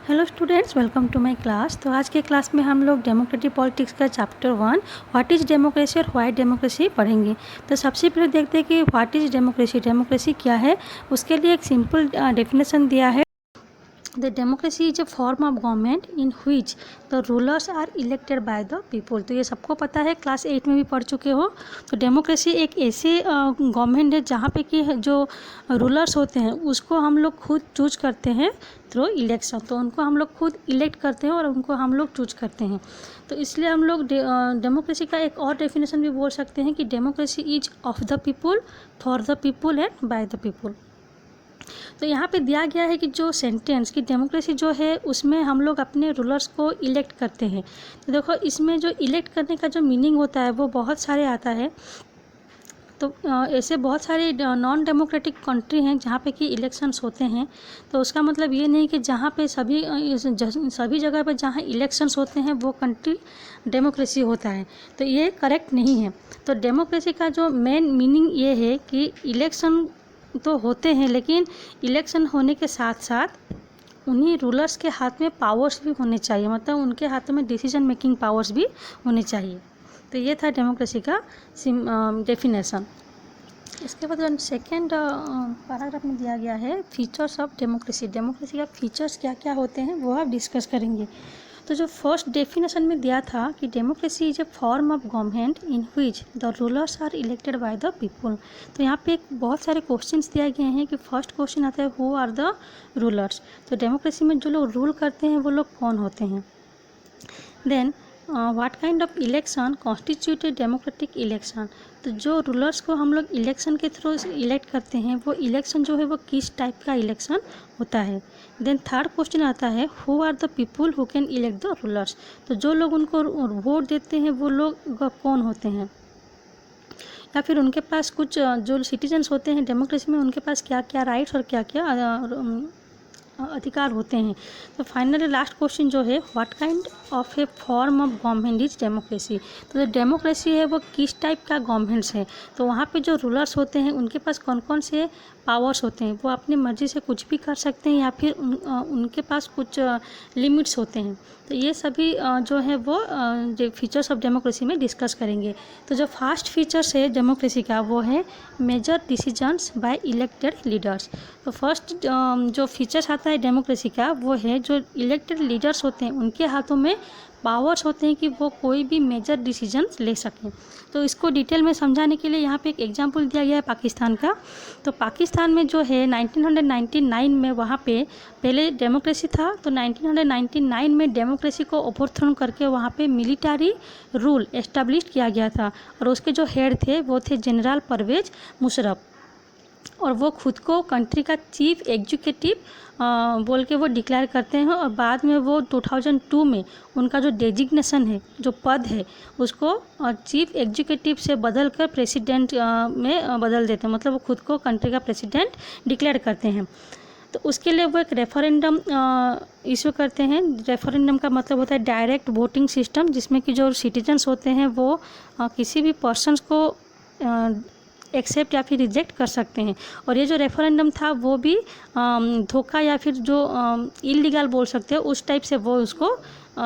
Hello students, welcome to my class. तो आज के क्लास में हम लोग डेमोक्रेटिक पॉलिटिक्स का चैप्टर 1 व्हाट इज़ डेमोक्रेसी और व्हाई डेमोक्रेसी पढ़ेंगे। तो सबसे पहले देखते हैं कि व्हाट इज़ डेमोक्रेसी, डेमोक्रेसी क्या है। उसके लिए एक सिंपल डेफिनेशन दिया है। The democracy is a form of government in which the rulers are elected by the people. तो ये सबको पता है, क्लास 8 में भी पढ़ चुके हो। तो डेमोक्रेसी एक ऐसे गवर्नमेंट है जहाँ पे कि जो रूलर्स होते हैं उसको हम लोग खुद चूज करते हैं थ्रू इलेक्शन। तो उनको हम लोग खुद इलेक्ट करते हैं और उनको हम लोग चूज करते हैं। तो इसलिए हम लोग डेमोक्रेसी का एक और डेफिनेशन भी बोल सकते हैं कि democracy is of the people, for the people and bye the people. तो यहाँ पे दिया गया है कि जो सेंटेंस की डेमोक्रेसी जो है उसमें हम लोग अपने रूलर्स को इलेक्ट करते हैं। तो देखो, इसमें जो इलेक्ट करने का जो मीनिंग होता है वो बहुत सारे आता है। तो ऐसे बहुत सारे नॉन डेमोक्रेटिक कंट्री हैं जहाँ पे कि इलेक्शंस होते हैं। तो उसका मतलब ये नहीं कि जहाँ पे सभी जगह पे जहाँ इलेक्शंस होते हैं वो कंट्री डेमोक्रेसी होता है। तो ये करेक्ट नहीं है। तो डेमोक्रेसी का जो मेन मीनिंग ये है कि इलेक्शन तो होते हैं, लेकिन इलेक्शन होने के साथ साथ उन्हीं रूलर्स के हाथ में पावर्स भी होने चाहिए, मतलब उनके हाथों में डिसीजन मेकिंग पावर्स भी होने चाहिए। तो ये था डेमोक्रेसी का डेफिनेशन। इसके बाद सेकेंड पैराग्राफ में दिया गया है फीचर्स ऑफ डेमोक्रेसी। डेमोक्रेसी का फीचर्स क्या क्या होते हैं वो आप डिस्कस करेंगे। तो जो फर्स्ट डेफिनेशन में दिया था कि democracy is a form of government in which the rulers are elected by the people. तो यहाँ पे बहुत सारे क्वेश्चंस दिए गए हैं कि फर्स्ट क्वेश्चन आता है हु आर द रूलर्स। तो डेमोक्रेसी में जो लोग रूल करते हैं वो लोग कौन होते हैं। Then what kind of election constitute a democratic election. तो जो रूलर्स को हम लोग इलेक्शन के थ्रू इलेक्ट करते हैं वो इलेक्शन जो है वो किस टाइप का इलेक्शन होता है। देन थर्ड क्वेश्चन आता है who are the people who can elect the rulers. तो जो लोग उनको वोट देते हैं वो लोग कौन होते हैं, या फिर उनके पास कुछ जो सिटीजन्स होते हैं डेमोक्रेसी में उनके पास क्या क्या राइट्स और क्या क्या अधिकार होते हैं। तो फाइनली लास्ट क्वेश्चन जो है what kind of A form of government is democracy. तो जो डेमोक्रेसी है वो किस टाइप का गवर्नमेंट्स है। तो वहाँ पे जो रूलर्स होते हैं उनके पास कौन कौन से पावर्स होते हैं, वो अपनी मर्जी से कुछ भी कर सकते हैं या फिर उनके पास कुछ लिमिट्स होते हैं। तो ये सभी जो है वो फीचर्स ऑफ डेमोक्रेसी में डिस्कस करेंगे। तो जो फर्स्ट फीचर्स है डेमोक्रेसी का वो है major decisions by elected leaders. तो फर्स्ट जो फीचर्स आता है डेमोक्रेसी का वो है जो इलेक्टेड लीडर्स होते हैं उनके हाथों में पावर्स होते हैं कि वो कोई भी मेजर डिसीजंस ले सकें। तो इसको डिटेल में समझाने के लिए यहाँ पे एक एग्जांपल दिया गया है पाकिस्तान का। तो पाकिस्तान में जो है 1999 में वहाँ पे पहले डेमोक्रेसी था। तो 1999 में डेमोक्रेसी को ओवरथ्रोन करके वहाँ पे मिलिट्री रूल एस्टेब्लिश किया गया था और उसके जो हेड थे वो थे जनरल परवेज मुशर्रफ। और वो खुद को कंट्री का चीफ एग्जीक्यूटिव बोल के वो डिक्लेयर करते हैं। और बाद में वो 2002 में उनका जो डेजिग्नेशन है, जो पद है, उसको चीफ एग्जीक्यूटिव से बदल कर प्रेसिडेंट में बदल देते हैं, मतलब वो खुद को कंट्री का प्रेसिडेंट डिक्लेयर करते हैं। तो उसके लिए वो एक रेफरेंडम इशू करते हैं। रेफरेंडम का मतलब होता है डायरेक्ट वोटिंग सिस्टम, जिसमें कि जो सिटीजन्स होते हैं वो किसी भी पर्सनस को एक्सेप्ट या फिर रिजेक्ट कर सकते हैं। और ये जो रेफरेंडम था वो भी धोखा या फिर जो इलीगल बोल सकते हैं उस टाइप से वो उसको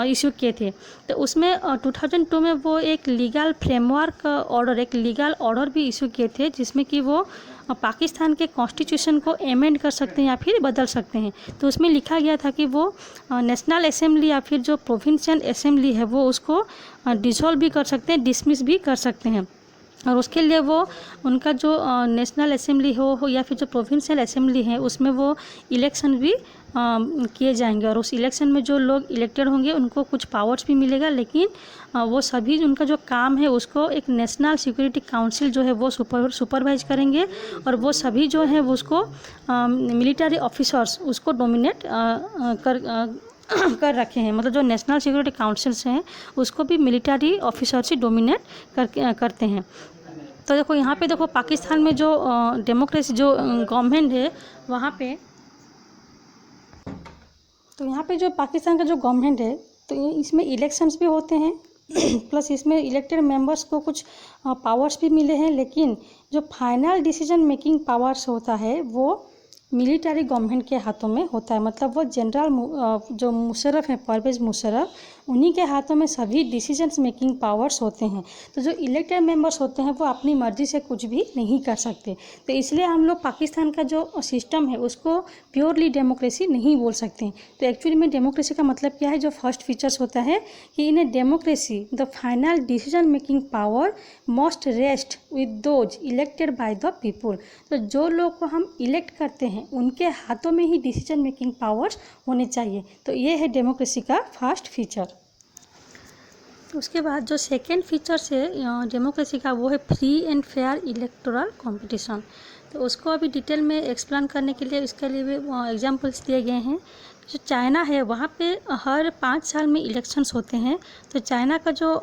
इशू किए थे। तो उसमें 2002 में वो एक लीगल फ्रेमवर्क ऑर्डर, एक लीगल ऑर्डर भी इशू किए थे जिसमें कि वो पाकिस्तान के कॉन्स्टिट्यूशन को एमेंड कर सकते हैं या फिर बदल सकते हैं। तो उसमें लिखा गया था कि वो नेशनल असेंबली या फिर जो प्रोविंशियल असेंबली है वो उसको डिसॉल्व भी कर सकते हैं, डिसमिस भी कर सकते हैं। और उसके लिए वो उनका जो नेशनल असेंबली हो या फिर जो प्रोविंशियल असेंबली है उसमें वो इलेक्शन भी किए जाएंगे। और उस इलेक्शन में जो लोग इलेक्टेड होंगे उनको कुछ पावर्स भी मिलेगा, लेकिन वो सभी उनका जो काम है उसको एक नेशनल सिक्योरिटी काउंसिल जो है वो सुपरवाइज करेंगे। और वो सभी जो है वो उसको मिलिट्री ऑफिसर्स उसको डोमिनेट कर रखे हैं, मतलब जो नेशनल सिक्योरिटी काउंसिल्स हैं उसको भी मिलिट्री ऑफिसर से डोमिनेट करते हैं। तो देखो यहाँ पे देखो पाकिस्तान में जो डेमोक्रेसी जो गवर्नमेंट है वहाँ पे, तो यहाँ पे जो पाकिस्तान का जो गवर्नमेंट है तो इसमें इलेक्शंस भी होते हैं प्लस इसमें इलेक्टेड मेंबर्स को कुछ पावर्स भी मिले हैं, लेकिन जो फाइनल डिसीजन मेकिंग पावर्स होता है वो मिलिट्री गवर्नमेंट के हाथों में होता है, मतलब वो जनरल जो मुशर्रफ हैं, परवेज़ मुशर्रफ, उन्हीं के हाथों में सभी डिसीजंस मेकिंग पावर्स होते हैं। तो जो इलेक्टेड मेंबर्स होते हैं वो अपनी मर्जी से कुछ भी नहीं कर सकते। तो इसलिए हम लोग पाकिस्तान का जो सिस्टम है उसको प्योरली डेमोक्रेसी नहीं बोल सकते। तो एक्चुअली में डेमोक्रेसी का मतलब क्या है, जो फर्स्ट फीचर्स होता है कि in a democracy the final decision making power must rest with those elected by the people. तो जो लोग को हम इलेक्ट करते हैं उनके हाथों में ही डिसीजन मेकिंग पावर्स होने चाहिए। तो ये है डेमोक्रेसी का फर्स्ट फीचर। उसके बाद जो सेकेंड फीचर्स है डेमोक्रेसी का वो है free and fair electoral competition. तो उसको अभी डिटेल में एक्सप्लेन करने के लिए इसके लिए भी एग्जांपल्स दिए गए हैं। जो चाइना है वहाँ पे हर 5 साल में इलेक्शंस होते हैं। तो चाइना का जो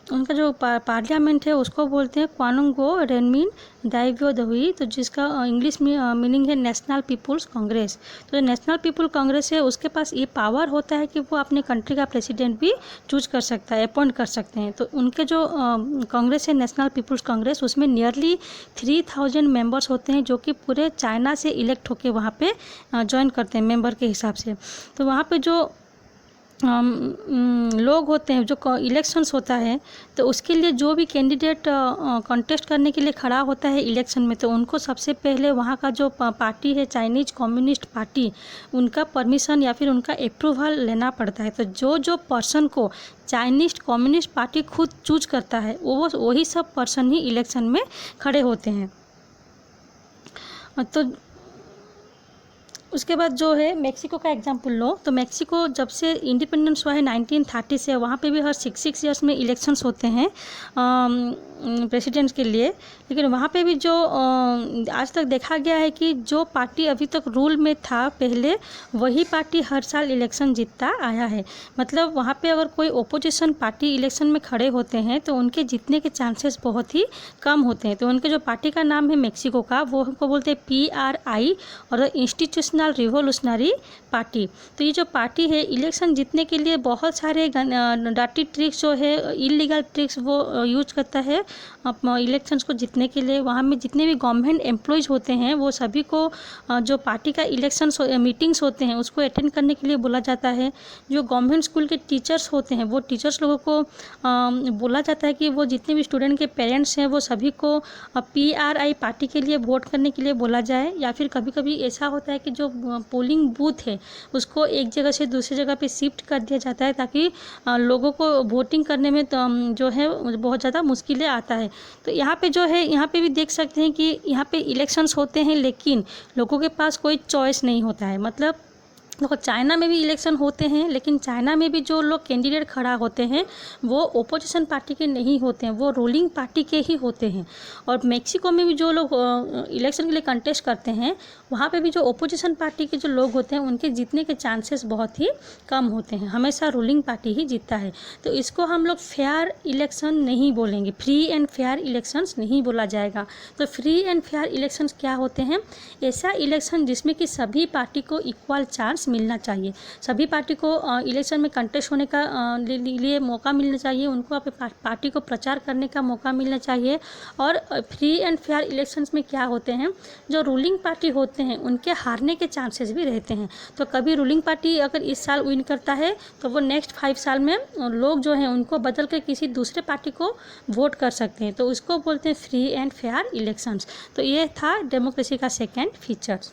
उनका जो पार्लियामेंट है उसको बोलते हैं क्वानुंगो रेनमिन दाइव्यो दहुई, तो जिसका इंग्लिश में मीनिंग है नेशनल पीपुल्स कांग्रेस। तो नेशनल पीपल कांग्रेस है उसके पास ये पावर होता है कि वो अपने कंट्री का प्रेसिडेंट भी चूज कर सकता है, अपॉइंट कर सकते हैं। तो उनके जो कांग्रेस है नेशनल पीपुल्स कांग्रेस, उसमें नियरली 3000 मेंबर्स होते हैं जो कि पूरे चाइना से इलेक्ट होकर वहाँ पे ज्वाइन करते हैं मेंबर के हिसाब से। तो वहाँ पे जो लोग होते हैं, जो इलेक्शंस होता है तो उसके लिए जो भी कैंडिडेट कॉन्टेस्ट करने के लिए खड़ा होता है इलेक्शन में, तो उनको सबसे पहले वहाँ का जो पार्टी है चाइनीज कम्युनिस्ट पार्टी, उनका परमिशन या फिर उनका अप्रूवल लेना पड़ता है। तो जो पर्सन को चाइनीज कम्युनिस्ट पार्टी खुद चूज करता है वो वही सब पर्सन ही इलेक्शन में खड़े होते हैं। तो उसके बाद जो है मेक्सिको का एग्जांपल लो, तो मेक्सिको जब से इंडिपेंडेंस हुआ है 1930 से, वहाँ पे भी हर 6 ईयर्स में इलेक्शंस होते हैं प्रेसिडेंट्स के लिए। लेकिन वहाँ पे भी जो आज तक देखा गया है कि जो पार्टी अभी तक रूल में था पहले, वही पार्टी हर साल इलेक्शन जीतता आया है। मतलब वहाँ पे अगर कोई ओपोजिशन पार्टी इलेक्शन में खड़े होते हैं तो उनके जीतने के चांसेस बहुत ही कम होते हैं। तो उनके जो पार्टी का नाम है मेक्सिको का, वो हमको बोलते हैं PRI और इंस्टीट्यूशनल रिवोल्यूशनरी पार्टी। तो ये जो पार्टी है इलेक्शन जीतने के लिए बहुत सारे डार्टी ट्रिक्स जो है, इलीगल ट्रिक्स वो यूज करता है इलेक्शंस को जीतने के लिए। वहाँ में जितने भी गवर्नमेंट एम्प्लॉयज़ होते हैं वो सभी को जो पार्टी का इलेक्शन मीटिंग्स होते हैं उसको अटेंड करने के लिए बोला जाता है। जो गवर्नमेंट स्कूल के टीचर्स होते हैं वो टीचर्स लोगों को बोला जाता है कि वो जितने भी स्टूडेंट के पेरेंट्स हैं वो सभी को PRI पार्टी के लिए वोट करने के लिए बोला जाए। या फिर कभी कभी ऐसा होता है कि जो पोलिंग बूथ है उसको एक जगह से दूसरी जगह पे शिफ्ट कर दिया जाता है ताकि लोगों को वोटिंग करने में जो है बहुत ज़्यादा मुश्किलें आता है। तो यहाँ पे जो है, यहाँ पे भी देख सकते हैं कि यहाँ पे इलेक्शंस होते हैं लेकिन लोगों के पास कोई चॉइस नहीं होता है। मतलब देखो चाइना में भी इलेक्शन होते हैं लेकिन चाइना में भी जो लोग कैंडिडेट खड़ा होते हैं वो ओपोजिशन पार्टी के नहीं होते हैं, वो रूलिंग पार्टी के ही होते हैं। और मेक्सिको में भी जो लोग इलेक्शन के लिए कंटेस्ट करते हैं वहाँ पे भी जो ओपोजिशन पार्टी के जो लोग होते हैं उनके जीतने के चांसेस बहुत ही कम होते हैं, हमेशा रूलिंग पार्टी ही जीतता है। तो इसको हम लोग फेयर इलेक्शन नहीं बोलेंगे, फ्री एंड फेयर इलेक्शंस नहीं बोला जाएगा। तो फ्री एंड फेयर इलेक्शंस क्या होते हैं? ऐसा इलेक्शन जिसमें कि सभी पार्टी को इक्वल चांस मिलना चाहिए, सभी पार्टी को इलेक्शन में कंटेस्ट होने का लिए मौका मिलना चाहिए, उनको अपने पार्टी को प्रचार करने का मौका मिलना चाहिए। और फ्री एंड फेयर इलेक्शंस में क्या होते हैं, जो रूलिंग पार्टी होते हैं उनके हारने के चांसेस भी रहते हैं। तो कभी रूलिंग पार्टी अगर इस साल विन करता है तो वो नेक्स्ट 5 साल में लोग जो हैं उनको बदल कर किसी दूसरे पार्टी को वोट कर सकते हैं। तो उसको बोलते हैं फ्री एंड फेयर इलेक्शंस। तो ये था डेमोक्रेसी का सेकेंड फीचर्स।